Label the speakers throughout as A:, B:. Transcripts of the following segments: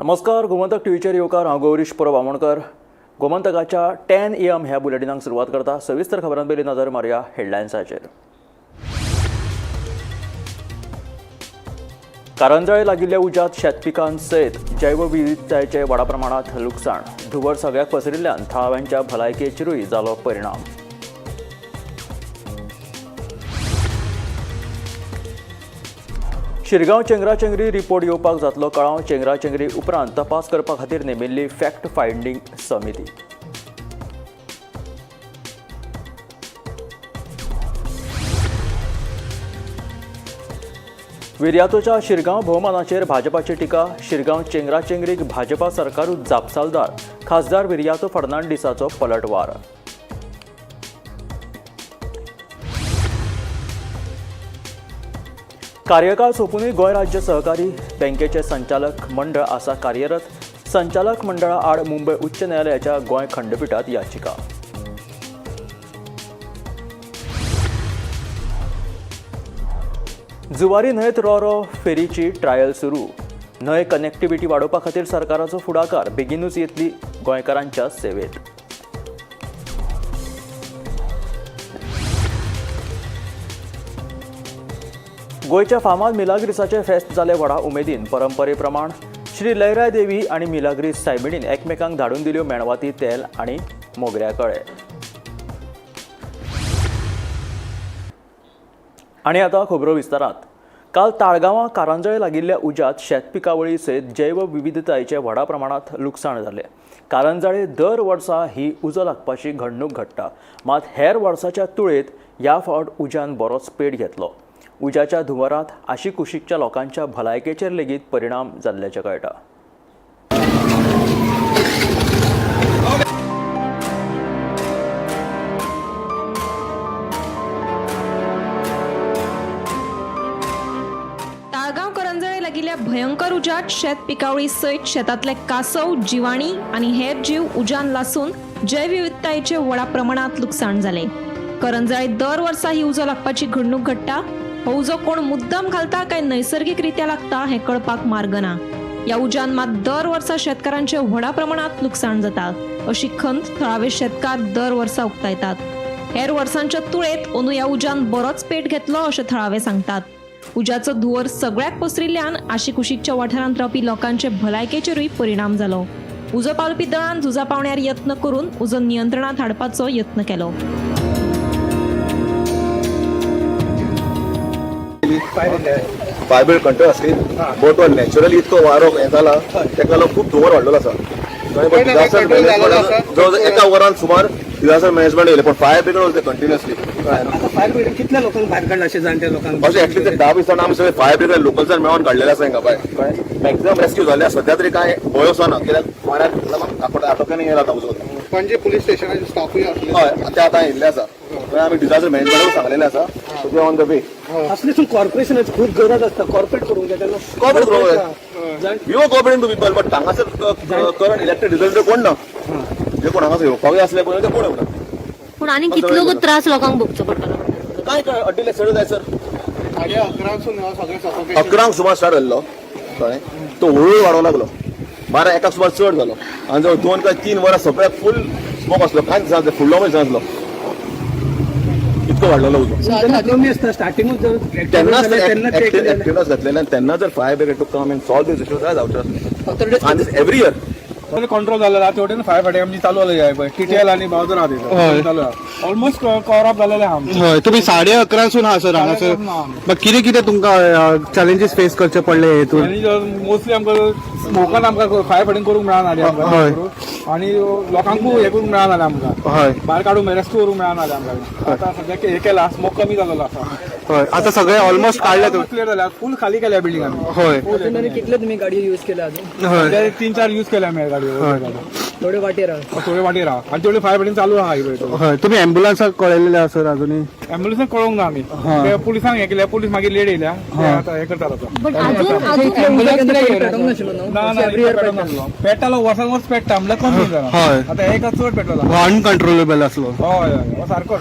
A: नमस्कार. गोमंतक टीव्हीचेर येवकार. हांव गौरीश परब आमोणकर. गोमंतकाच्या 10 AM ह्या बुलेटिनाक सुरवात करता. सविस्तर खबरां पयलीं नजर मारया हेडलायन्साचेर. कारंजळे लागिल्ल्या उज्यांत शेतपिकां सयत जैवविविधतायेचे व्हडा प्रमाणांत लुकसाण. धुंवर सगळ्याक पसरिल्ल्यान थळाव्यांच्या भलायकेचेरूय जालो परिणाम. शिरगांव चेंगराचेंगरी रिपोर्ट येवपाक जातलो कळाव. चेंगराचेंगरी उपरांत तपास करपा खातीर नेमिल्ली फॅक्ट फायंडींग समिती. विर्यातोच्या शिरगांव भोवमानाचेर भाजपाची टिका. शिरगांव चेंगराचेंगरीक भाजपा सरकारूच जापसालदार. खासदार विर्यातो फर्नांडिसाचो पलटवार. कार्यकाळ सोंपूनय गोंय राज्य सहकारी बँकेचे संचालक मंडळ आसा कार्यरत. संचालक मंडळा आड मुंबय उच्च न्यायालयाच्या गोंय खंडपीठात याचिका. जुवारी न्हंयत रो फेरीची ट्रायल सुरू. न्हंय कनेक्टिव्हिटी वाडोवपा खातीर सरकाराचो फुडाकार. बेगीनूच येतली गोंयकारांच्या सेवेत. गोंयच्या फामाद मिलाग्रिसाचे फेस्त जाले व्हडा उमेदीन. परंपरे प्रमाण श्री लयराय देवी आनी मिलाग्रीस सायबिणीन एकमेकांक धाडून दिल्यो मेणवाती तेल आनी मोगऱ्या कळे. आनी आतां खबरो विस्तारांत. काल ताळगांवां कारंजळे लागिल्ल्या उज्यांत शेतपिकावळी सयत जैवविविधतायेचे व्हडा प्रमाणांत लुकसाण जालें. कारंजळे दर वर्सा ही उजो लागपाची घडणूक घडटा. मात हेर वर्साच्या तुळेंत ह्या फावट उज्यान बरोच पेट घेतलो. उज्याच्या धुंवरांत आशिकुशीकच्या लोकांच्या भलायकेचेर लेगीत परिणाम जाल्ल्याचें कळटा.
B: ताळगांव करंजळे लागिल्ल्या भयंकर उज्यांत शेत पिकावळी सयत शेतांतले कासव, जिवाणी आनी हेर जीव उज्यान लासून जैवविविधतायेचे व्हडा प्रमाणांत लुकसाण जालें. करंजळे दर वर्सा ही उजो लागपाची घडणूक घडटा. हो उजो कोण मुद्दाम घालता काय नैसर्गिक रित्या लागता हें कळपाक मार्ग ना. ह्या उज्यान मात दर वर्सा शेतकारांचे व्हडा प्रमाणांत लुकसाण जाता अशी खंत थळावे शेतकार दर वर्सा उक्तायतात. हेर वर्सांच्या तुळेंत अंदू ह्या उज्यान बरोच पेट घेतलो अशें थळावे सांगतात. उज्याचो धुंवर सगळ्याक पसरिल्ल्यान आशिकुशीकच्या वाठारांत रावपी लोकांचे भलायकेचेरूय परिणाम जालो. उजो पावलपी दळान झुजा पावण्यार यत्न करून उजो नियंत्रणांत हाडपाचो यत्न केलो.
C: फायबर कंट्रोल असली बट नॅचरली इतको वारो हे जाला तेका लागून खूप धुंवर वाडलेलो आसा. जवळ एका वरान सुमार डिझास्टर मॅनेजमेंट येयले पण फायर ब्रिगेड उरते कंटिन्युअसली.
D: फायर ब्रिगेड कितल्या लोकांक भायर काडला अशें जाणट्या लोकांक?
C: अशें एटलीस्ट 10-20 जाणां आमी सगळे फायर ब्रिगेड लोकल्सान मेळोन काडलेले आसा हिंगा बाय. मॅक्झिमम रेस्क्यू जाले सध्या तरी काय भंय असो ना कित्याक वाऱ्याक लागून आटोक्यान येयला आतां उजो.
D: पणजे पुलीस स्टेशनाचे स्टाफूय आसले.
C: हय ते आतां येयल्ले आसा. आमी डिझास्टर मॅनेजमेंटाक सांगलेले आसा सो ऑन द वे.
D: असले कॉर्पोरेशनाची खूप गरज असता कॉर्पोरेट करूंक जाय तेन्ना.
C: कॉर्पोरेट करूंक जाय. You are corporating to people but हांगासर करंट इलेक्टेड रिजल्ट कोण ना. जे कोण हांगासर येवपाक असले पळय ते कोण येवना.
E: पण आनी कितलो त्रास लोकांक भोगचो पडटलो?
C: काय अड्डीले सड जाय सर. 11 सुमार स्टार्ट जाल्लो कळ्ळें. तो हळू वाडोवंक लागलो. 12 एकाक सुमार चड जालो आनी जवळ 2 काय 3 वरां सगळ्याक फूल स्मोक आसलो. कांय दिसांनी फुडलो म्हण आसलो इतको वाडलेलो उजो.
D: स्टार्टिंगूच
C: तेन्नाच एक्टिव्हनेस घातलेले आनी तेन्ना जर fire brigade to come and solve these issues जाय जावचे आनी दिस एवरी इयर
F: कंट्रोल जालेला तेवटेन फायर फायटिंग आमची चालू जाली पळय. टीटीएल आनी बावजर आहा तिथं चालू आहा. ऑलमोस्ट कव्हर अप जालेले आहा.
G: हय तुम्ही 11:30 आहा सर हांगासर. मग कितें कितें तुमकां चॅलेंजीस फेस करचे पडले हेतून?
F: मोस्टली आमकां स्मोकान आमकां फायर फायटिंग करूंक मेळनाले आमकां आनी लोकांकूय हे करूंक मेळनाले आमकां.
G: हय
F: भायर काडूंक रेस्क्यू करूंक मेळनाले आमकां. आतां सद्याक हे केला स्मोक कमी जालेलो आसा.
G: हय आता सगळे ऑलमोस्ट काढले तुम्ही.
F: क्लियर जाल्या फुल खाली केल्या बिल्डिंग आमी.
G: हय
D: कितले तुम्ही गाडी यूज केल्या अजून?
G: हय
F: 3-4 यूज केल्या आमी गाडी.
D: थोडे वाटेर
F: थोडे वाटेर आहा आनी तेवढे फायर फायटिंग चालू आहा.
G: हय तुम्ही ॲम्ब्युलन्साक कळयलेले आहा सर अजूनय?
F: ॲम्ब्युलन्साक कळोवंक ना आमी. ते पुलिसांक हे केल्या. पुलीस मागीर लेट येयल्या. आतां हे करतात पेट्टालो वर्सान वर्स पेट्टा म्हणल्यार कमी जाता.
G: हय
F: आतां एका चड पेट्रोल
G: अनकंट्रोलेबल आसलो.
F: हय सारको.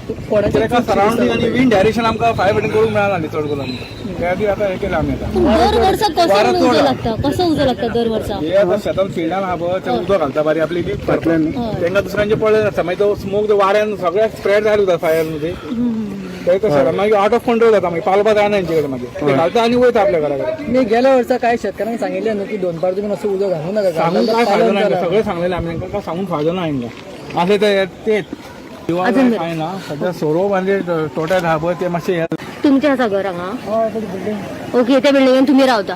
F: तेका सरावंडींग आनी विंड डायरेक्शन आमकां फायर फायटिंग करूंक मेळना न्ही चड करून त्या खातीर आतां हें केलें आमी आतां
E: पूण दर वर्सा कसो
F: वारो
E: उजो
F: चड
E: लागता कसो उजो लागता दर वर्सा
F: हे आतां शेतान फिल्डान आहा पळय ते उदक घालता बारी आपली बी फाटल्यान तेंकां दुसऱ्यांचे पडले नासता मागीर तो स्मोक ते वाऱ्यान सगळ्याक स्प्रेड जायला उरता फायर न्हू ते तशें मागीर आउट ऑफ कंट्रोल जाता मागीर पालपा जायना हेंचे कडेन मागीर ते घालता आनी वयता आपल्या घरा कडेन
D: मी गेल्या वर्सा काय शेतकऱ्यांक सांगितले न्हू की 2 तुमी असं उजो घालू नका
F: सांगून काय फायदो ना हेंकां. सगळें सांगलेलें आमी तांकां काय सांगून फायदो ना हेंकां असले ते तेच
E: अजून
F: काय ना सध्या सोरो म्हणजे टोटल आहा पळय ते मातशें
E: तुमचें आसा घर हांगा ओके त्या बिल्डिंगेन तुमी रावता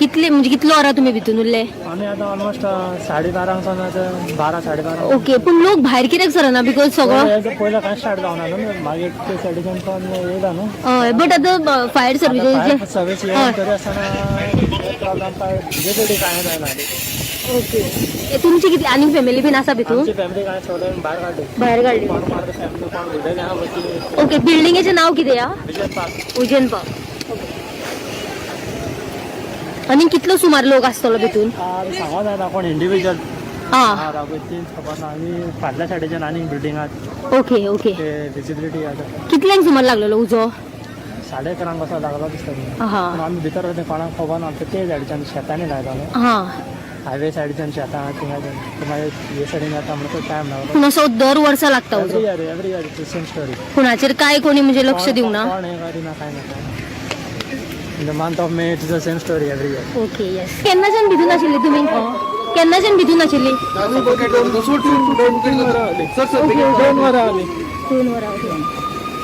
E: कितले म्हणजे कितलो वरां तुमी भितून उरले
D: आम्ही आता ऑलमोस्ट 12:30 12:30
E: ओके पूण लोक भायर कित्याक सरना बिकॉज सगळो
D: पहिला काय स्टार्ट जावना न्हू मागीर ते सायडीच्यान पण येयला न्हू
E: हय बट आतां फायर सर्विसेस
D: सर्वीस येवन तरी आसतना प्रॉब्लम काय वेगवेगळी काय जायना
E: ओके तुमची कितली आनी फॅमिली बीन आसा भितून
D: आमची फॅमिली काय सोडून
E: भायर काडली
D: फॅमिली कोण उडयले हा बसी
E: ओके बिल्डिंगेचें नांव कितें हा उजन पार्क आनी कितलो सुमार लोक आसतलो भितून
D: सांगो जायना कोण इंडिविज्युअल
E: आं
D: राबयती खबर ना आनी फाटल्या सायडीच्यान आनी बिल्डिंगात
E: ओके ओके
D: ते विजिबिलिटी आसा
E: कितल्यांक सुमार लागलेलो उजो
D: 11:30 असो लागलो दिसता न्ही
E: हां
D: पूण आमी भितर ते कोणाक खबर ना आमच्या ते सायडीच्यान शेतांनी लायतालो
E: हां
D: हायवे सायडीच्यान शेतां थिंगाच्यान मागीर हे सायडीन जाता म्हणून टायम लागलो
E: पूण असो दर वर्सा लागता उजो
D: एवरी इयर सेम स्टोरी
E: कुणाचेर काय कोणी म्हणजे लक्ष दिवंक ना
D: कोण हे करिना काय ना in the month of May it's the same story every year
E: okay yes केन्नाच्यान भितून आशिल्ली तुमी केन्नाच्यान भितून आशिल्ली
D: 2 वरां आली
E: 2 वरां ओके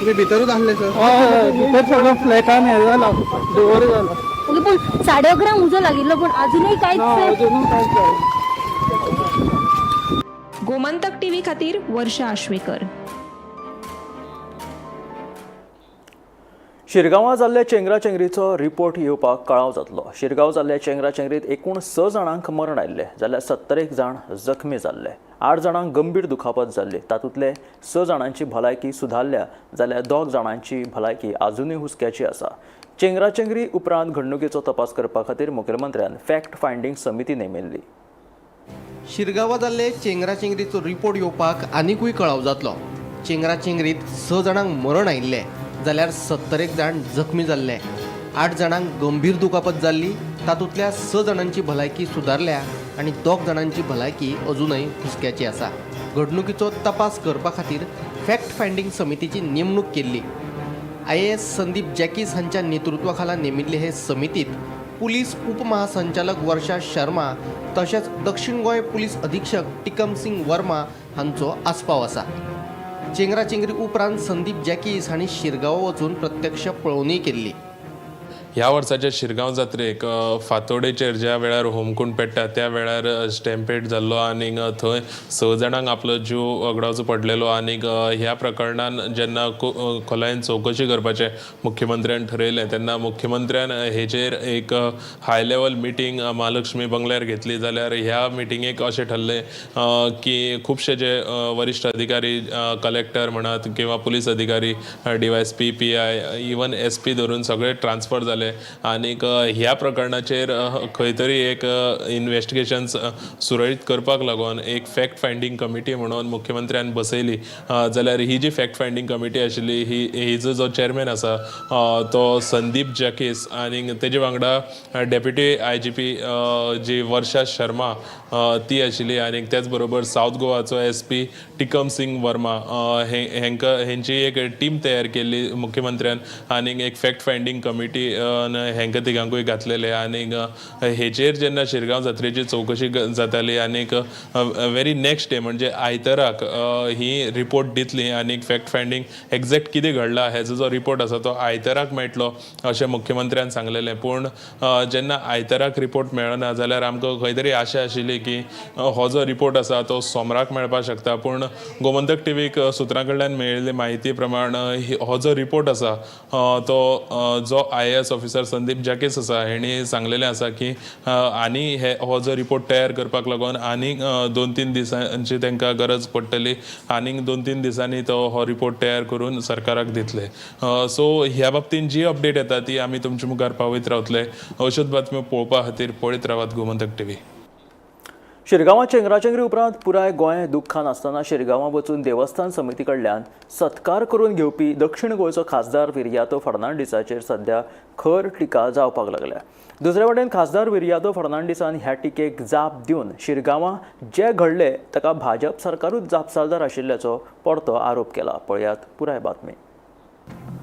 G: तुम्ही भितरूच आणले सर
D: भितर सगळं फ्लॅटान हे जाला डोर जाला
E: ओके पूण 11:30 उजो लागिल्लो पूण अजूनही कांयच
D: अजून काय
B: गोमंतक टीव्ही खातीर वर्षा आश्वेकर.
A: शिरगांवां जाल्ल्या चेंगराचेंगरीचो रिपोर्ट येवपाक कळाव जातलो. शिरगांव जाल्ल्या चेंगराचेंगरीत एकूण 6 जाणांक मरण आयिल्लें जाल्यार 71 जाण जखमी जाल्ले. 8 जाणांक गंभीर दुखापत जाल्ली. तातूंतले 6 जाणांची भलायकी सुधारल्या जाल्यार 2 जाणांची भलायकी अजूनय हुस्क्याची आसा. चेंगराचेंगरी उपरांत घडणुकेचो तपास करपा खातीर मुखेलमंत्र्यान फॅक्ट फायंडींग समिती नेमिल्ली.
H: शिरगांवां जाल्ले चेंगराचेंगरीचो रिपोर्ट येवपाक आनिकूय कळाव जातलो. चेंगराचेंगरीत 6 जाणांक मरण आयिल्लें जाल्यार 71 जाण जखमी जाल्ले. 8 जाणांक गंभीर दुखापत जाल्ली. तातूंतल्या 6 जाणांची भलायकी सुदारल्या आनी 2 जाणांची भलायकी अजूनय हुस्क्याची आसा. घडणुकीचो तपास करपा खातीर फॅक्ट फायंडींग समितीची नेमणूक केल्ली. IAS संदीप जॅकीस हांच्या नेतृत्वाखाला नेमिल्ले हे समितीत पुलीस उपमहासंचालक वर्षा शर्मा तशेंच दक्षिण गोंय पुलीस अधीक्षक टिकम सिंग वर्मा हांचो आस्पाव आसा. चेंगराचेंगरी उपरांत संदीप जॅकीस हांणी शिरगांव वचून प्रत्यक्ष पळोवणी केल्ली.
I: ह्या वर्साच्या शिरगांव जात्रेक फातोडेचेर ज्या वेळार होमकूंड पेट्टा त्या वेळार स्टॅम्पेड जाल्लो आनीक थंय 6 जाणांक आपलो जीव वगडावचो पडलेलो. आनीक ह्या प्रकरणान जेन्ना खोलायेन चवकशी करपाचें मुख्यमंत्र्यान ठरयलें तेन्ना मुख्यमंत्र्यान हेचेर एक हाय लेवल मिटींग महालक्ष्मी बंगल्यार घेतली. जाल्यार ह्या मिटिंगेक अशें ठरलें की खुबशे जे वरिश्ठ अधिकारी कलेक्टर म्हणत किंवा पुलीस अधिकारी DYSP PI इवन SP धरून सगळे ट्रान्सफर जाले. आनीक ह्या प्रकरणाचेर खंय तरी एक इन्व्हेस्टिगेशन्स सुरळीत करपाक लागून एक फॅक्ट फायंडींग कमिटी म्हणून मुख्यमंत्र्यान बसयली. जाल्यार ही जी फॅक्ट फायंडींग कमिटी आशिल्ली हिजो जो चेअरमॅन आसा तो संदीप जॅकीस आनीक तेजे वांगडा डेप्युटी IGP जी वर्षा शर्मा ती आशिल्ली. आनीक त्याच बरोबर सावथ गोवाचो SP टिकम सिंग वर्मा हेंची एक टीम तयार केल्ली मुख्यमंत्र्यान. आनीक एक फॅक्ट फायंडींग कमिटी हेंकां तिगांकूय घातलेले. आनीक हेचेर जेन्ना शिरगांव जात्रेची चवकशी जाताली आनीक वेरी नेक्स्ट डे म्हणजे आयताराक ही रिपोर्ट दितली. आनीक फॅक्ट फायंडींग एक्झॅक्ट कितें घडलां हेजो जो रिपोर्ट आसा तो आयताराक मेळटलो अशें मुख्यमंत्र्यान सांगलेलें. पूण जेन्ना आयताराक रिपोर्ट मेळना जाल्यार आमकां खंय तरी आशा आशिल्ली की हो जो रिपोर्ट आसा तो सोमाराक मेळपाक शकता. पूण गोमंतक टीव्हीक सुत्रां कडल्यान मेळिल्ले म्हायती प्रमाण हो जो रिपोर्ट आसा तो जो IAS ऑफिसर संदीप जॅकीस आसा हेणी सांगलेलें आसा की आनी हो जो रिपोर्ट तयार करपाक लागून आनीक 2-3 दिसांची तांकां गरज पडटली. आनीक 2-3 दिसांनी तो हो रिपोर्ट तयार करून सरकाराक दितले. सो ह्या बाबतींत जी अपडेट येता ती आमी तुमचे मुखार पावयत रावतले. अश्योच बातम्यो पळोवपा खातीर पळयत रावात गोमंतक टीव्ही.
A: शिरगांवां चेंगराचेंगरी उपरांत पुराय गोंय दुख्खान आसतना शिरगांवां वचून देवस्थान समिती कडल्यान सत्कार करून घेवपी दक्षिण गोंयचो खासदार विर्यातो फर्नांडीसाचेर सध्या खर टिका जावपाक लागल्या. दुसरे वटेन खासदार विर्यातो फर्नांडीसान ह्या टिकेक जाप दिवन शिरगांवां जे घडले ताका भाजप सरकारूच जापसालदार आशिल्ल्याचो परतो आरोप केला. पळयात पुराय बातमी.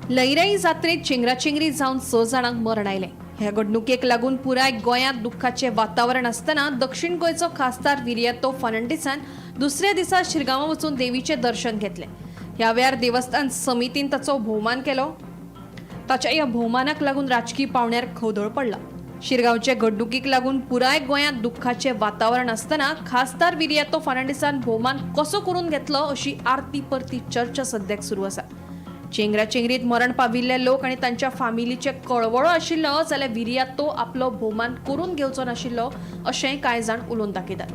B: लयराई जात्रेत चेंगराचेंगरी जावन 6 जाणांक मरण आयलें. ह्या घडणुकेक लागून पुराय गोंयांत दुख्खाचें वातावरण आसतना दक्षिण गोंयचो खासदार विर्यातो फर्नांडीसान दुसऱ्या दिसा शिरगांवां वचून देवीचें दर्शन घेतलें. ह्या वेळार देवस्थान समितीन ताचो भोवमान केलो. ताच्या ह्या भोवमानाक लागून राजकीय पावण्यार खवदळ पडला. शिरगांवचे घडणुकीक लागून पुराय गोंयांत दुख्खाचें वातावरण आसतना खासदार विर्यातो फर्नांडीसान भोवमान कसो करून घेतलो अशी आरती परती चर्चा सद्याक सुरू आसा. चेंगराचेंगरीत मरण पाविल्ले लोक आनी तांच्या फामिलीचे कळवळो आशिल्लो जाल्यार विर्यातो आपलो भोवमान करून घेवचो नाशिल्लो अशेंय कांय जाण उलोवन दाखयतात.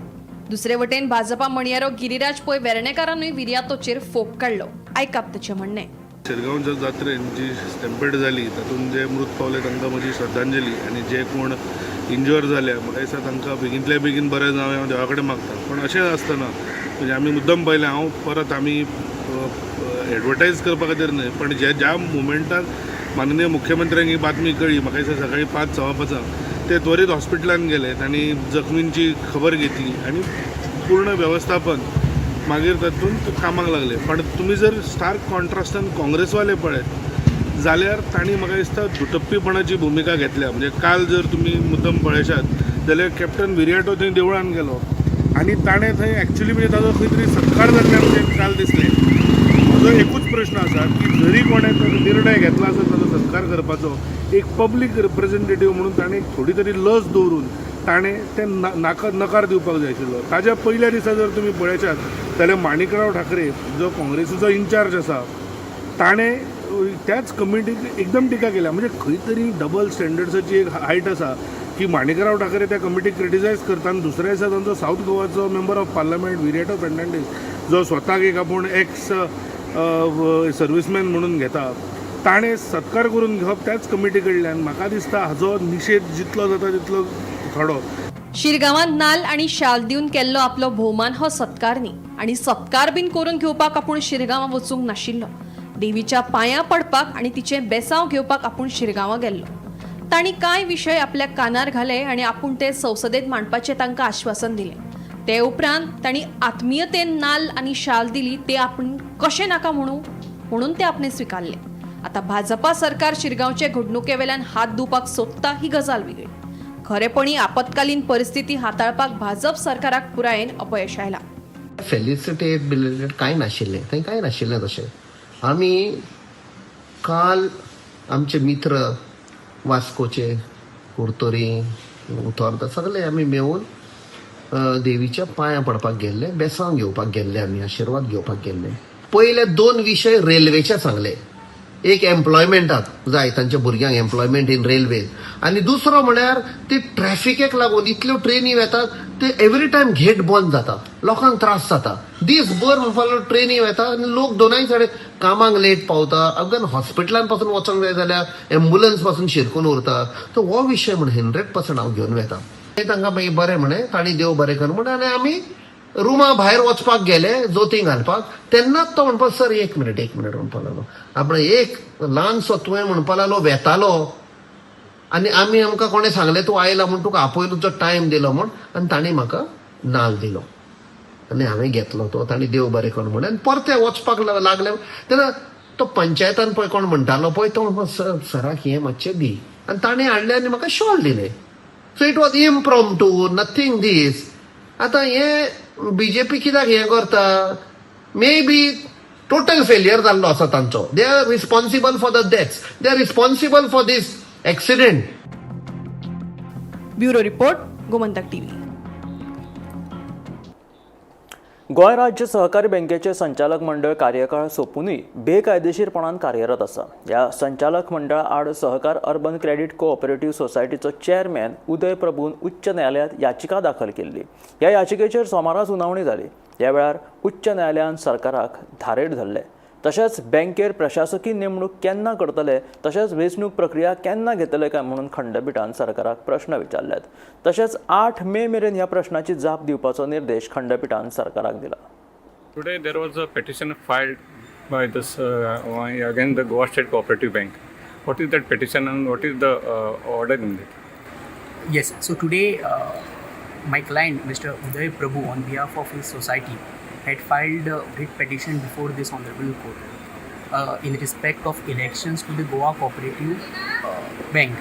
B: दुसरे वटेन भाजपा म्हणयारो गिरिराज पै वेर्णेकारानूय विर्यातोचेर फोग काडलो. आयकाप ताचें म्हणणें.
J: शिरगांवच्या जात्रेन जी स्टॅम्पेड जाली तातूंत जे मृत पावले तांकां म्हजी श्रद्धांजली आनी जे कोण इंजर जाल्या म्हाका दिसता तांकां बेगिनतल्या बेगीन बरें जावं हांव देवा कडेन मागता. पण अशें आसतना म्हणजे आमी मुद्दम पयलें हांव परत आमी एडवर्टायज करपा खातीर न्हय पण ज्या मुमेंटाक माननीय मुख्यमंत्र्यांक ही बातमी कळ्ळी म्हाका दिसता सकाळी 5:15 ते त्वरीत हॉस्पिटलांत गेले. तांणी जखमींची खबर घेतली आनी पूर्ण वेवस्थापन मागीर तातूंत कामाक लागले. पण तुमी जर स्टार्क कॉन्ट्रास्टान काँग्रेसवाले पळयत जाल्यार तांणी म्हाका दिसता दुटप्पीपणाची भुमिका घेतल्या. म्हणजे काल जर तुमी मुद्दम पळयशात जाल्यार कॅप्टन विर्याटो थंय देवळान गेलो आनी ताणें थंय एक्चुली म्हणजे ताजो खंय तरी सत्कार जाल्ल्या म्हणजे काल दिसलें. म्हजो एकूच प्रश्न आसा की जरी कोणें तो निर्णय घेतला आसत ताजो सत्कार करपाचो एक पब्लीक रिप्रेझेंटेटीव म्हणून ताणें थोडी तरी लज दवरून ताणें तें नकार दिवपाक जाय आशिल्लो. ताज्या पयल्या दिसा जर तुमी पळयशात जाल्यार माणिकराव ठाकरे जो काँग्रेसीचो इन्चार्ज आसा ताणें त्याच कमिटीक एकदम टिका केल्या. म्हणजे खंय तरी डबल स्टँडर्ड्साची एक हायट आसा की माणिकराव ठाकरे त्या कमिटीक क्रिटिसायज करता आनी दुसऱ्या दिसा तांचो साऊथ गोवाचो member of parliament Viriato Fernandes जो स्वताक एक आपूण एक्स सर्विसमॅन म्हणून घेता ताणें सत्कार करून घेवप त्याच कमिटी कडल्यान. म्हाका दिसता हाजो निशेध जितलो जाता तितलो थोडो.
B: शिरगांवांत नाल्ल आनी शाल दिवन केल्लो आपलो भोवमान हो सत्कार न्ही आनी सत्कार बीन करून घेवपाक आपूण शिरगांवां वचूंक नाशिल्लो. देवीच्या पांयां पडपाक आनी तिचें बेसांव घेवपाक आपूण शिरगांवां गेल्लो. तांणी कांय विशय आपल्या कानार घाले आनी आपूण ते संसदेत मांडपाचें तांकां आश्वासन दिलें. ते उपरांत तांणी आत्मीयतेन नाल्ल आनी शाल दिली. ते आपूण कशें नाका म्हणून ते आपणे स्विकारले. आतां भाजपा सरकार शिरगांवचे घडणुके वेल्यान हात धुवपाक सोदता ही गजाल वेगळी. खरेपणी आपत्कालीन परिस्थिती हाताळपाक भाजप सरकाराक पुरायेन अपयश आयलां.
K: फेलिसिटेट बिलिटेड कांय नाशिल्लें थंय कांय नाशिल्लें तशें. आमी काल आमचे मित्र वास्कोचे कुर्तोरी उतोर्दा सगळे आमी मेळून देवीच्या पांयां पडपाक गेल्ले, बेसांव घेवपाक गेल्ले, आमी आशिर्वाद घेवपाक गेल्ले. पयले 2 विशय रेल्वेचे सांगले. एक एम्प्लॉयमेंटाक जाय तांच्या भुरग्यांक एम्प्लॉयमेंट इन रेल्वे आनी दुसरो म्हळ्यार ती ट्रॅफिकेक लागून इतल्यो ट्रेनी येतात ते एवरी टायम गेट बंद जाता, लोकांक त्रास जाता. दीसभर ट्रेनी येता आनी लोक दोनाय सायड कामाक लेट पावता. अगन हॉस्पिटलान पासून वचूंक जाय जाल्यार एम्बुलन्स पासून शिरकून उरता. तो हो विशय म्हण 100% हांव घेवन वेता. तांकां मागीर बरें म्हणे तांणी देव बरें कर म्हण आनी आमी रुमा भायर वचपाक गेले जोती घालपाक. तेन्नाच तो म्हणपाक सर एक मिनिट म्हणपा लागलो. आपण एक ल्हानसो तुवें म्हणपा लागलो वेतालो आनी आमकां कोणें सांगलें तूं आयला म्हूण तुका आपयलूचो टायम दिलो म्हूण आनी तांणी म्हाका नाल्ल दिलो आनी हांवें घेतलो तो. तांणी देव बरें कर म्हण आनी परते वचपाक लागले. तेन्ना तो पंचायतान पळय कोण म्हणटालो पळय तो म्हणपा सर सराक हें मातशें दी आनी ताणें हाडलें आनी म्हाका शॉल दिलें. So it was impromptu nothing this. आतां हें बीजेपी कित्याक हें करता? मे बी टोटल फेलियर जाल्लो आसा तांचो. They are responsible for the deaths, they are responsible for these accident.
B: Bureau report, Gomantak TV.
A: Goem राज्य सहकारी बँकेचे संचालक मंडळ कार्यकाळ सोंपूनय बेकायदेशीरपणान कार्यरत आसा. ह्या संचालक मंडळा आड सहकार अर्बन क्रेडीट कोऑपरेटिव्ह सोसायटीचो चेअरमॅन उदय प्रभून उच्च न्यायालयांत याचिका दाखल केल्ली. ह्या याचिकेचेर सोमारा सुनावणी जाली. ह्या वेळार उच्च न्यायालयान सरकाराक धारेर धरले. तशेंच बँकेर प्रशासकीय नेमणूक केन्ना करतले तशेंच वेंचणूक प्रक्रिया केन्ना घेतले काय म्हणून खंडपीठान सरकाराक प्रश्न विचारल्यात. तशेंच 8 मे मेरेन ह्या प्रश्नाची जाप दिवपाचो निर्देश खंडपीठान सरकाराक दिला.
L: Today there was a petition filed by this against the Goa State Cooperative Bank. What is that petition and what is the order in it?
M: Yes, so today my client Mr. Uday Prabhu on behalf of his society had filed a writ petition before this honorable court in respect of elections to the Goa Cooperative Bank.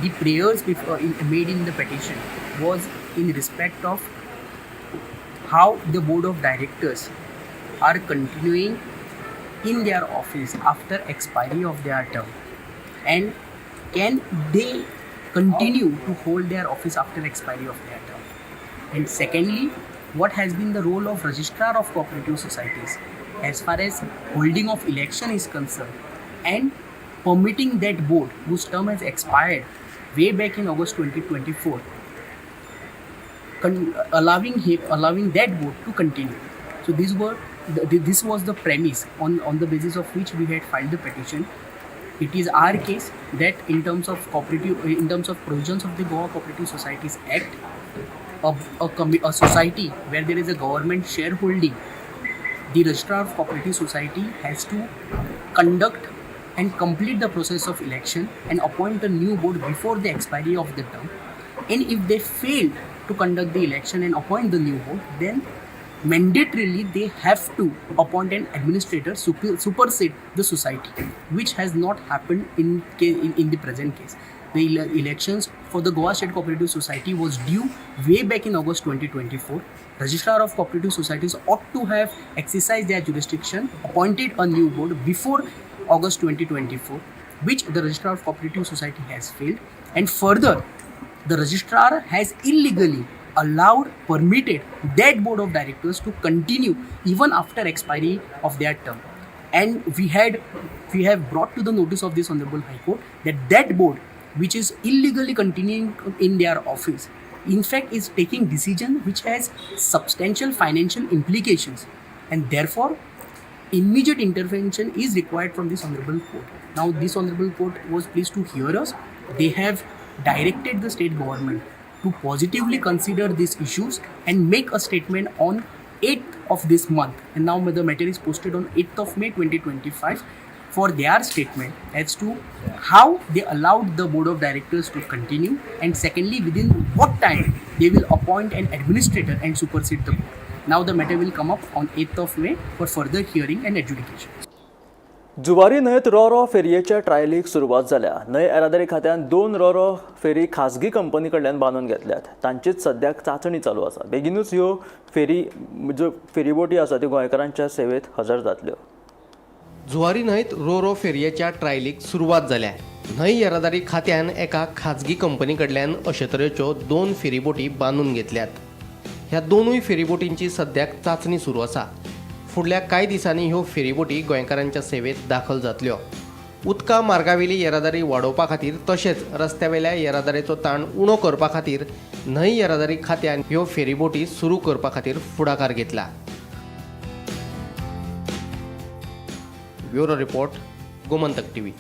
M: The prayers made in the petition was in respect of how the board of directors are continuing in their office after expiry of their term, and can they continue to hold their office after expiry of their term. And secondly, what has been the role of registrar of cooperative societies as far as holding of election is concerned and permitting that board whose term has expired way back in August 2024, allowing that board to continue. So this was the premise on the basis of which we had filed the petition. It is our case that in terms of provisions of the Goa Cooperative Societies Act, a society where there is a government shareholding, the registrar of cooperative society has to conduct and complete the process of election and appoint a new board before the expiry of the term. And if they fail to conduct the election and appoint the new board, then mandatorily they have to appoint an administrator supersede the society, which has not happened in the present case. The elections for the Goa State Cooperative Society was due way back in August 2024. Registrar of Cooperative Societies ought to have exercised their jurisdiction, appointed a new board before August 2024, which the Registrar of Cooperative Society has failed. And further, the registrar has illegally permitted that board of directors to continue even after expiry of their term. And we have brought to the notice of this Honorable High Court that board, which is illegally continuing in their office, in fact is taking decision which has substantial financial implications, and therefore immediate intervention is required from this Honorable Court. Now this Honorable Court was pleased to hear us. They have directed the state government to positively consider these issues and make a statement on 8th of this month. And now the matter is posted on 8th of May 2025 for their statement as to how they allowed the board of directors to continue, and secondly within what time they will appoint an administrator and supersede the board. Now the matter will come up on 8th of May for further hearing and adjudication.
A: Zuari न्हंयत RoRo फेरयेच्या ट्रायलीक सुरवात जाल्या. न्हंय येरादारी खात्यान 2 Ro-Ro फेरी खाजगी company कडल्यान बांदून घेतल्यात. तांचीच सद्याक चांचणी चालू आसा. बेगीनूच ह्यो फेरीबोटी आसा त्यो गोंयकारांच्या सेवेत हजर जातल्यो.
H: जुवारी न्हंयत रोरो फेरयेच्या ट्रायलीक सुरवात जाल्या. न्हंय येरादारी खात्यान एका खाजगी कंपनी कडल्यान अशे तरेच्यो 2 फेरीबोटी बांदून घेतल्यात. ह्या दोनूय फेरीबोटींची सद्याक चांचणी सुरू आसा. फुडल्या कांय दिसांनी ह्यो फेरीबोटी गोंयकारांच्या सेवेत दाखल जातल्यो. उदका मार्गावेली येरादारी वाडोवपा खातीर तशेंच रस्त्यावेल्या येरादारीचो ताण उणो करपा खातीर न्हंय येरादारी खात्यान ह्यो फेरीबोटी सुरू करपा खातीर फुडाकार घेतला. Bureau report, Gomantak TV.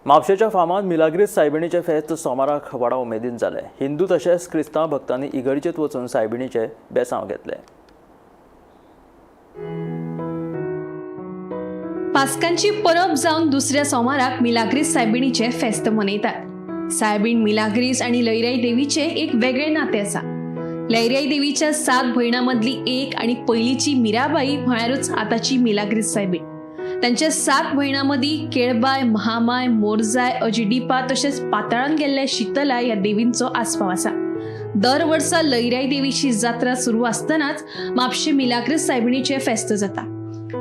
A: म्हापशेच्या फामाद मिलाग्रीस सायबिणीचे फेस्त सोमाराक व्हडा उमेदीन जालें. हिंदू तशेंच क्रिस्तांव भक्तांनी इगर्जेत वचून सायबिणीचे बेसांव घेतले.
B: पास्कांची परब जावन दुसऱ्या सोमाराक मिलाग्रीस सायबिणीचे फेस्त मनयतात. सायबीण मिलाग्रीस आणि लयराई देवीचे एक वेगळे नाते आसा. लयराई देवीच्या 7 भयणां मदली एक आणि पयलीची मिराबाई म्हळ्यारूच आताची मिलाग्रीस सायबीण. त्यांच्या 7 भयणां मदीं केळबाय, महामाय, मोरजाय, अजिडिपा तशेंच पाताळान गेल्ले शीतलाय ह्या देवींचो आस्पाव आसा. दर वर्सा लयराई देवीची जात्रा सुरू आसतनाच म्हापशे मिलाग्रीस सायबिणीचे फेस्त जाता.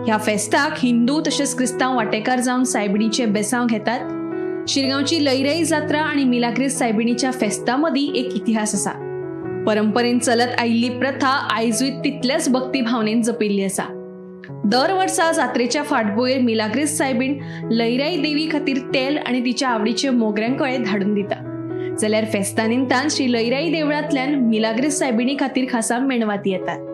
B: ह्या फेस्ताक हिंदू तशेंच क्रिस्तांव वांटेकार जावन सायबिणीचे बेसांव घेतात. शिरगांवची लयराई जात्रा आणि मिलाग्रीस सायबिणीच्या फेस्ता मदीं एक इतिहास आसा. परंपरेन चलत आयिल्ली प्रथा आयजूय तितल्याच भक्ती भावनेन जपिल्ली आसा. दर वर्सा जात्रेच्या फाटभुंयेर मिलाग्रीस सायबीण लयराई देवी खातीर तेल आणि तिच्या आवडीचे मोगऱ्यांकळे धाडून दिता. जाल्यार फेस्ता निमतान श्री लयराई देवळांतल्यान मिलाग्रेस सायबिणी खातीर खासा मेणवाती येतात.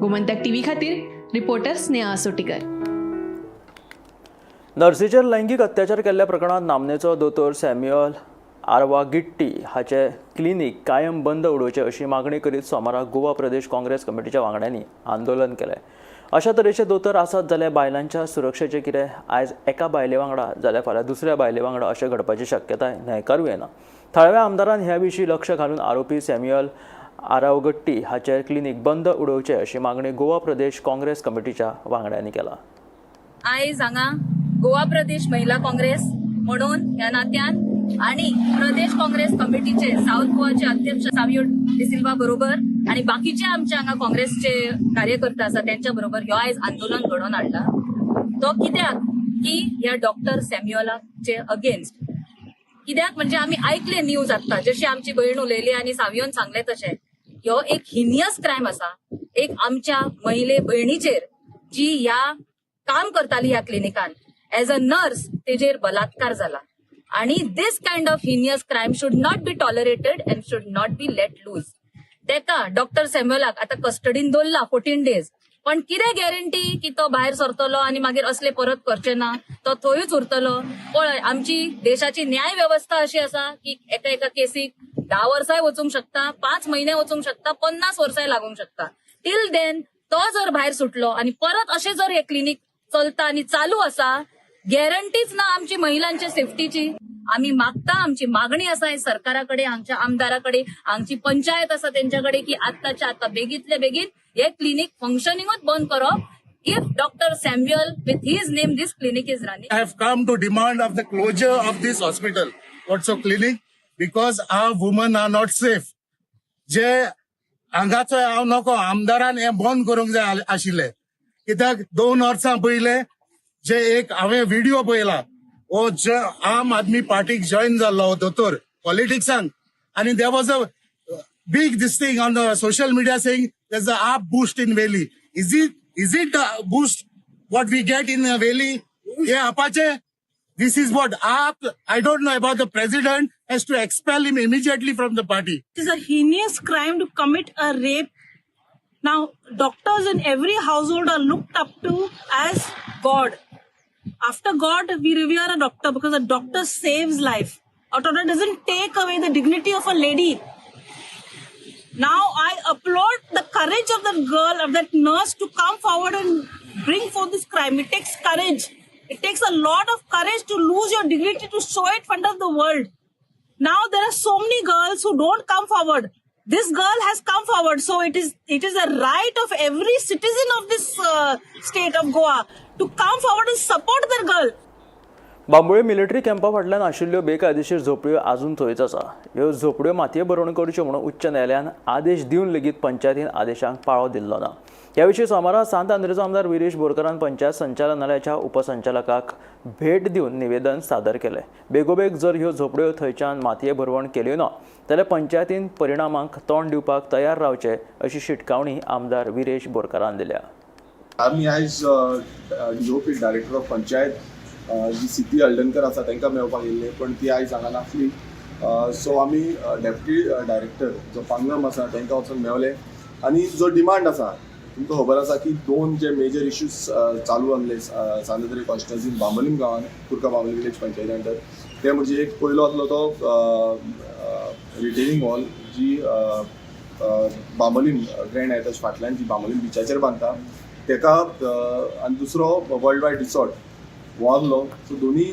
B: गोमंतक टीव्ही खातीर रिपोर्टर स्नेहा सोटीकर.
A: नर्सीचेर लैंगीक अत्याचार केल्ल्या प्रकरणात नामनेचो दोतोर सॅम्युअल आरवागिट्टी हाचे क्लिनीक कायम बंद उडोवचे अशी मागणी करीत सोमारा गोवा प्रदेश काँग्रेस कमिटीच्या वांगड्यांनी आंदोलन केलें. अशा तरेचे दोतोर आसात जाल्यार बायलांच्या सुरक्षेचें कितें? आयज एका बायले वांगडा जाल्यार फाल्यां दुसऱ्या बायले वांगडा अशें घडपाची शक्यताय न्हयकारूं येना. थळाव्या आमदारान ह्या विशीं लक्ष घालून आरोपी सॅम्युअल आरावगट्टी हाचे क्लिनीक बंद उडोवचे अशी मागणी गोवा प्रदेश काँग्रेस कमिटीच्या वांगड्यांनी केला.
N: आयज हांगा गोवा प्रदेश महिला काँग्रेस म्हणून ह्या नात्यान आणि प्रदेश काँग्रेस कमिटीचे साऊथ गोवाचे अध्यक्ष सावियो डिसिल्वा बरोबर आणि बाकीचे आमचे हांगा काँग्रेसचे कार्यकर्ते आसा त्यांच्या बरोबर ह्यो आयज आंदोलन घडोवन हाडला. तो कित्याक की ह्या डॉक्टर सॅम्युअलाचे अगेन्स्ट कित्याक म्हणजे आमी आयकले न्यूज आत्ता जशी आमची भयण उलयली आनी सावियोन सांगले तशें ह्यो एक हिनियस क्रायम आसा. एक आमच्या महिले भयणीचेर जी ह्या काम करताली ह्या क्लिनिकान एज अ नर्स तेजेर बलात्कार जाला आणि this kind of heinous crime should not be tolerated and should not be let loose. तेका डॉक्टर सॅम्युअलाक आता कस्टडीन दवरला 14 days. पण कितें गॅरंटी की तो भायर सरतलो आणि मागीर असले परत करचे ना, तो थंयूच उरतलो? पळय आमची देशाची न्याय व्यवस्था अशी आसा की एका एका केसीक 10 वर्सांय वचूंक शकता, 5 महिने वचूंक शकता, 50 वर्सांय लागूंक शकता. टिल देन तो जर भायर सुटलो आणि परत अशें जर हे क्लिनिक चलता आणि चालू आसा, गॅरंटीच ना आमची महिलांच्या सेफ्टीची. आम्ही मागता, आमची मागणी आसा सरकाराकडे, आमच्या आमदाराकडे, आमची पंचायत आसा त्यांच्याकडे की आत्ताच्या आता बेगीतल्या बेगीन हे क्लिनिक फंक्शनिंगच बंद करप. If Dr. Samuel, with his name, this clinic is running.
O: I have come to demand of the closure of this hospital, also clinic, because our women are not safe. जे हांगाचो हांव नको आमदारान हे बंद करूंक जाय आशिल्ले. कित्याक 2 वर्सां पयले जे एक हांवें व्हिडिओ पळयला हो जे आम आदमी पार्टीक जॉईन जाल्लो दोतोर पॉलिटिक्सान आनी there was a big this thing on the social media saying there's a up boost in Valley. Is it a boost what we get in Valley? Yeah, Apache. This is what up. I don't know about the president has to expel him immediately from the party.
P: It is a heinous crime to commit a rape. Now, doctors in every household are looked up to as God. After God, we revere a doctor because a doctor saves life. A doctor doesn't take away the dignity of a lady. Now I applaud the courage of that girl, of that nurse to come forward and bring forth this crime. It takes courage. It takes a lot of courage to lose your dignity to show it in front of the world. Now there are so many girls who don't come forward. This girl has come forward, so it is a right of every citizen of this state of Goa to come forward and support that girl.
A: Bambolim military Campa फाटल्यान आशिल्ल्यो बेकायदेशीर झोपड्यो अजून थंयच आसा. ह्यो झोपड्यो मातये भरवण करच्यो म्हणून उच्च न्यायालयान आदेश दिवन लेगीत पंचायतीन आदेशांक पाळो दिल्लो ना. ह्या विशीं सोमारा सांत आंद्रेचो आमदार विरेश बोरकारान पंचायत संचालनालयाच्या उपसंचालकाक भेट दिवन निवेदन सादर केलें. बेगोबेग जर ह्यो झोपड्यो थंयच्यान मातये भरवण केल्यो ना जाल्यार पंचायतीन परिणामांक तोंड दिवपाक तयार रावचे अशी शिटकावणी आमदार विरेश बोरकारान दिल्या.
C: आमी आयज DOP डायरेक्टर ऑफ पंचायत जी सिटी हळदणकर आसा तांकां मेळपाक येयल्ले, पण ती आयज हांगा नासली. सो आमी डेप्युटी डायरेक्टर जो पांगम आसा तांकां वचून मेळ्ळे आनी जो डिमांड आसा तुमकां खबर आसा की 2 जे मेजर इश्यूज चालू आसले सांद्रदरी कॉन्स्टिट्युएन्सीन बांबोलीम गांवांत कुर्का बांबोली विलेज पंचायती अंडर. ते म्हणजे एक पयलो आसलो तो रिटेनिंग वॉल जी बांबोलीम ग्रँड हायताच्या फाटल्यान जी बांबोलीम बिचाचेर बांदता तेका, आनी दुसरो वर्ल्ड वायड रिसॉर्ट हो आसलो. सो दोनी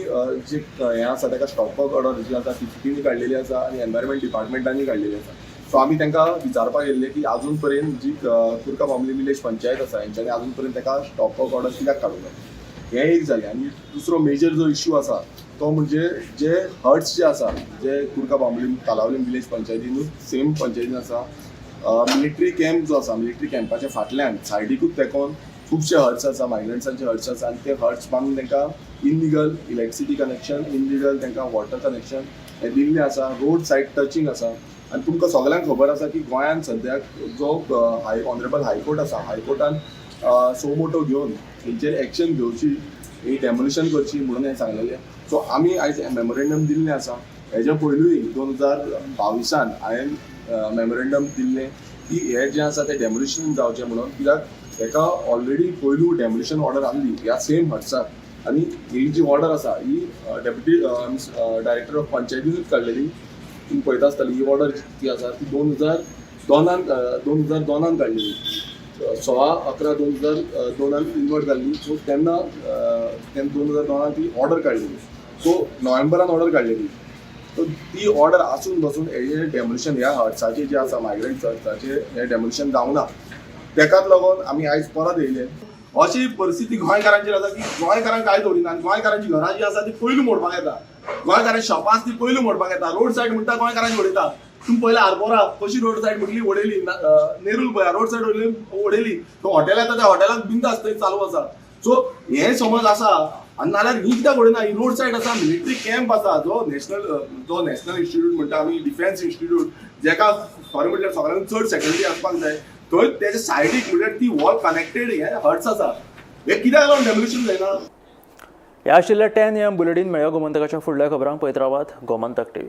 C: जे हें आसा ताका स्टॉपवर्क ऑर्डर जी आसा ती सिटीनी काडलेली आसा आनी एनवायरमेंट डिपार्टमेंटांनी काडलेली आसा. सो आमी तांकां विचारपाक येयल्ले की आजून पर्यंत जी कुर्का बांबोली विलेज पंचायत आसा हेंच्यांनी आजून पर्यंत ताका स्टॉपवर्क ऑर्डर कित्याक काडूंक ना, हें एक जालें. आनी दुसरो मेजर जो इश्यू आसा तो म्हणजे जे हर्ट्स जे आसा जे कुर्का बांबोली तालावलीम विलेज पंचायतीनूच सेम पंचायतीन आसा, मिलिटरी कॅम्प जो आसा मिलिटरी कॅम्पाच्या फाटल्यान सायडीकूच तेकोन खुबशे हर्ट्स आसा, मायग्रंट्सांचे हर्ट्स आसा आनी ते हर्ट्स बांदून तांकां इनलिगल इलेक्ट्रिसिटी कनेक्शन, इनलिगल तांकां वॉटर कनेक्शन हें दिल्लें आसा. रोड सायड टचिंग आसा. आनी तुमकां सगळ्यांक खबर आसा की गोंयांत सद्याक जो ऑनरेबल हायकोर्ट आसा, हायकोर्टान सोमोटो घेवन हेंचेर एक्शन घेवची, ही डेमोलिशन करची म्हणून हें सांगलेलें. सो आमी आयज मेमोरेंडम दिल्लें आसा. हेज्या पयलूय 2022 हांवें मेमोरेंडम दिल्लें की हें जें आसा तें डेमोलिशन जावचें म्हणून, कित्याक ताका ऑलरेडी पयलू डेमोलिशन ऑर्डर आसली ह्या सेम हट्साक. आनी ही जी ऑर्डर आसा ही डेप्युटी डायरेक्टर ऑफ पंचायतीनूच काडलेली. तुम्ही पळयता आसतली ही ऑर्डर जी आसा ती 2002 काडलेली. 16/11/2002 इन्वर्ट जाल्ली. सो तेन्ना 2002 ती ऑर्डर काडलेली. सो नोव्हेंबरान ऑर्डर काडलेली. सो ती ऑर्डर आसून बसून हेजें डेमोलिशन ह्या हट्साचें जें आसा मायग्रंट हट्साचें हें डेमोलिशन जावना. तेकाच लागून आमी आयज परत येयले. अशी परिस्थिती गोंयकारांचेर आसा की गोंयकारांक कांय दवरिना आनी गोंयकारांची घरां जी आसा ती पयलू मोडपाक येता. गोंयकारांची शॉपां ती पयलू मोडपाक येता. रोड सायड म्हणटा गोंयकारांची उडयता. तुम्ही पयलें आरपोरा कशी रोड सायड म्हटली उडयली, नेरूल पळय रोड सायड उडयली. तो हॉटेल येता त्या हॉटेलाक बिंदास थंय चालू आसा. सो हें समज आसा आनी नाल्यार ही कित्याक उडयना. ही रोड सायड आसा, मिलिटरी कॅम्प आसा, जो नॅशनल इंस्टिट्यूट म्हणटा आमी डिफेन्स इंस्टिट्यूट, जेका खरें म्हणल्यार सगळ्यांक चड सेक्युरिटी आसपाक जाय. थंय तेच्या सायडीक म्हणल्यार ती वॉल कनेक्टेड हे हट्स आसा. हे कित्याक लागून डेमोलिशन जायना.
A: हे आशिल्ले 10 AM बुलेटीन. मेळ्या गोमंतकाच्या फुडल्या खबरांक पळयत रावात गोमंतक TV.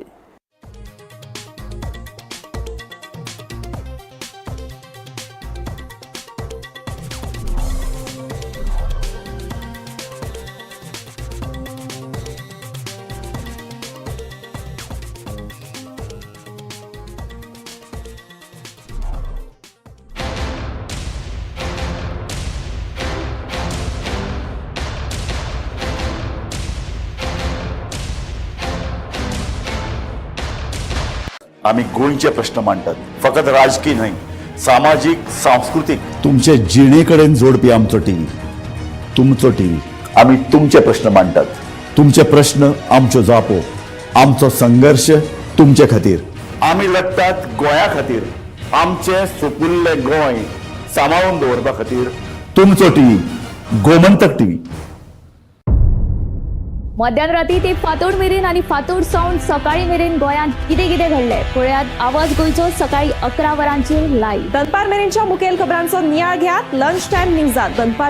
Q: आम्ही गोंयचे प्रश्न मांडटात, फकत राजकीय न्हय, सामाजिक सांस्कृतिक. तुमचे जिणेकडेन जोडपी आमचो टीव्ही, तुमचो टीव्ही. आम्ही तुमचे प्रश्न मांडटात. तुमचे प्रश्न आमच्यो जापो, आमचो संघर्ष तुमचे खातीर. आम्ही लढटात गोंया खातीर. आमचे सोपुल्ले गोंय सांबाळून दवरपा खातीर. तुमचो टीव्ही, गोमंतक टीव्ही.
R: मध्यानराती ते फातोड मेरेन आणि फातोड सावन सकाळी मेरेन गोंयांत कितें कितें घडलें पळयात आवाज गोंयचो सकाळी 11 वरांचेर लायव्ह.
B: दनपार मेरेनच्या मुखेल खबरांचो नियाळ घेयात लंच टायम न्यूजात. दनपार